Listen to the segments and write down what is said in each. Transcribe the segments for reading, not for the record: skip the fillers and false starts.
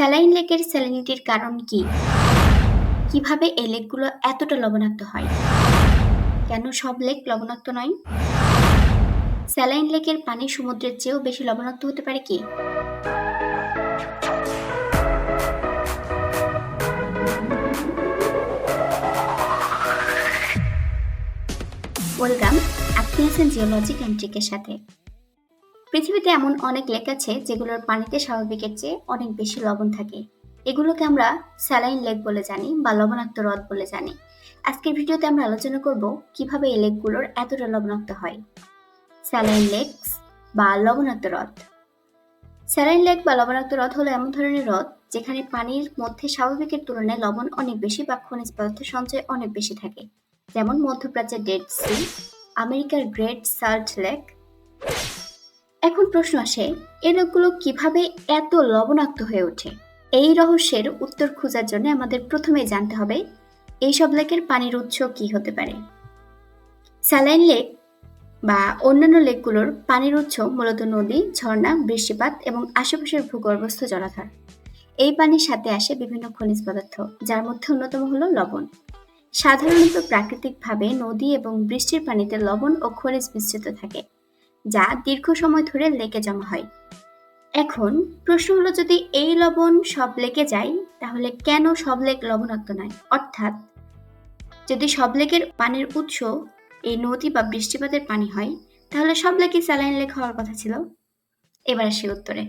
Saline লেকের স্যালিনিটির কারণ কি? কিভাবে এই লেকগুলো এতটা লবণাক্ত হয়? কেন সব লেক লবণাক্ত নয়? স্যালাইন লেকের পানি সমুদ্রের চেয়েও বেশি লবণাক্ত হতে পারে কি? ওয়েলকাম, আপনি আছেন জিওলজি ক্যান্ট্রিকের সাথে। পৃথিবীতে এমন অনেক লেক আছে যেগুলোর পানিতে স্বাভাবিকের চেয়ে অনেক বেশি লবণ থাকে। এগুলোকে আমরা স্যালাইন লেক বলে জানি বা লবণাক্ত হ্রদ বলে জানি। আজকের ভিডিওতে আমরা আলোচনা করব কিভাবে এই লেকগুলোর এতটা লবণাক্ত হয়। স্যালাইন লেকস বা লবণাক্ত হ্রদ। স্যালাইন লেক বা লবণাক্ত হ্রদ হলো এমন ধরনের হ্রদ যেখানে পানির মধ্যে স্বাভাবিকের তুলনায় লবণ অনেক বেশি বা খনিজ পদার্থ সঞ্চয় অনেক বেশি থাকে, যেমন মধ্যপ্রাচ্যের ডেড সি, আমেরিকার গ্রেট সল্ট লেক। এখন প্রশ্ন আসে, এই লেকগুলো কিভাবে এত লবণাক্ত হয়ে ওঠে? এই রহস্যের উত্তর খোঁজার জন্য আমাদের প্রথমে জানতে হবে এইসব লেকের পানির উৎস কি হতে পারে। স্যালাইন লেক বা অন্যান্য লেকগুলোর পানির উৎস মূলত নদী, ঝর্ণা, বৃষ্টিপাত এবং আশেপাশের ভূগর্ভস্থ জলাধার। এই পানির সাথে আসে বিভিন্ন খনিজ পদার্থ, যার মধ্যে অন্যতম হলো লবণ। সাধারণত প্রাকৃতিকভাবে নদী এবং বৃষ্টির পানিতে লবণ ও খনিজ মিশ্রিত থাকে, যা দীর্ঘ সময় ধরে লেকে জমা হয়। এখন প্রশ্ন হলো, যদি এই লবণ সব লেকে যায় তাহলে কেন সব লেক লবণাক্ত নয়? অর্থাৎ যদি সব লেকের পানির উৎস এই নদী বা বৃষ্টিপাতের পানি হয়, তাহলে সব লেকে স্যালাইন লেক হওয়ার কথা ছিল। এবার আসি উত্তরে।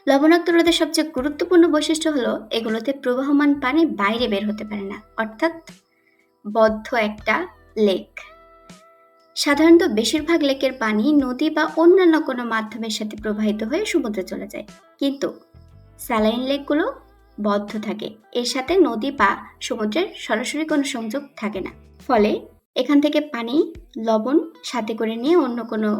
লবণাক্ত হ্রদের সবচেয়ে গুরুত্বপূর্ণ বৈশিষ্ট্য হলো এগুলোতে প্রবাহমান পানি বাইরে বের হতে পারে না, অর্থাৎ বদ্ধ একটা লেক। সাধারণত বেশিরভাগ লেকের পানি নদী বা অন্যান্য কোনো মাধ্যমের সাথে প্রবাহিত হয়ে সমুদ্রে চলে যায়, কিন্তু স্যালাইন লেকগুলো বদ্ধ থাকে, এর সাথে নদী বা সমুদ্রের সরাসরি কোনো সংযোগ থাকে না। ফলে এখান থেকে পানি লবণ সাথে করে নিয়ে অন্য কোনো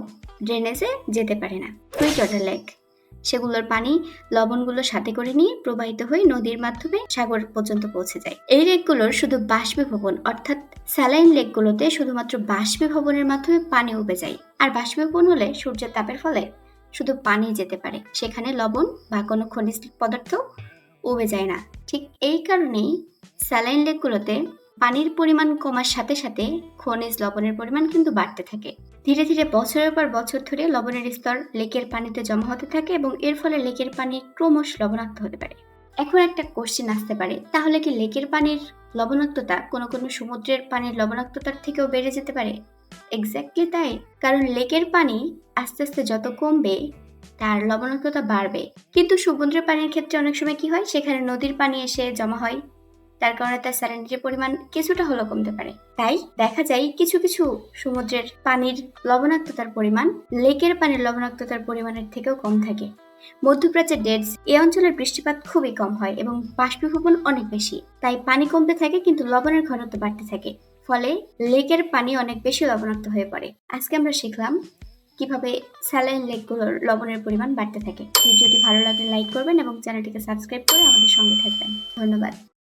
ড্রেনেজে যেতে পারে না। সুইট ওয়াটার লেক, সেগুলোর পানি লবণগুলো সাথে করে নিয়ে প্রবাহিত হয়ে নদীর মাধ্যমে সাগর পর্যন্ত পৌঁছে যায়। এই লেকগুলোর শুধু বাষ্পীভবন, অর্থাৎ স্যালাইন লেকগুলোতে শুধুমাত্র বাষ্পীভবনের মাধ্যমে পানি উবে যায়, আর বাষ্পীভবন হলে সূর্যের তাপের ফলে শুধু পানি যেতে পারে, সেখানে লবণ বা কোনো খনিজ পদার্থ উবে যায় না। ঠিক এই কারণেই স্যালাইন লেকগুলোতে পানির পরিমাণ কমার সাথে সাথে খনিজ লবণের পরিমাণ কিন্তু বাড়তে থাকে। ধীরে ধীরে বছরের পর বছর ধরে লবণের স্তর লেকের পানিতে জমা হতে থাকে এবং এর ফলে লেকের পানি ক্রমশ লবণাক্ত হতে পারে। এখন একটা কোশ্চেন আসতে পারে, তাহলে কি লেকের পানির লবণাক্ততা কোনো কোনো সমুদ্রের পানির লবণাক্ততার থেকেও বেড়ে যেতে পারে? এক্স্যাক্টলি তাই, কারণ লেকের পানি আস্তে আস্তে যত কমবে তার লবণাক্ততা বাড়বে। কিন্তু সমুদ্রের পানির ক্ষেত্রে অনেক সময় কি হয়, সেখানে নদীর পানি এসে জমা হয়, তার কারণে তার স্যালিনিটির পরিমাণ কিছুটা হলেও কমতে পারে। তাই দেখা যায় কিছু কিছু সমুদ্রের পানির লবণাক্ততার পরিমাণ লেকের পানির লবণাক্ততার পরিমাণের থেকেও কম থাকে। মধ্যপ্রাচ্যের ডেডস এই অঞ্চলের বৃষ্টিপাত খুবই কম হয় এবং বাষ্পীভবন অনেক বেশি, তাই পানি কমতে থাকে কিন্তু লবণের ঘনত্ব বাড়তে থাকে, ফলে লেকের পানি অনেক বেশি লবণাক্ত হয়ে পড়ে। আজকে আমরা শিখলাম কিভাবে স্যালাইন লেকগুলোর লবণের পরিমাণ বাড়তে থাকে। ভিডিওটি ভালো লাগলে লাইক করবেন এবং চ্যানেলটিকে সাবস্ক্রাইব করে আমাদের সঙ্গে থাকবেন। ধন্যবাদ।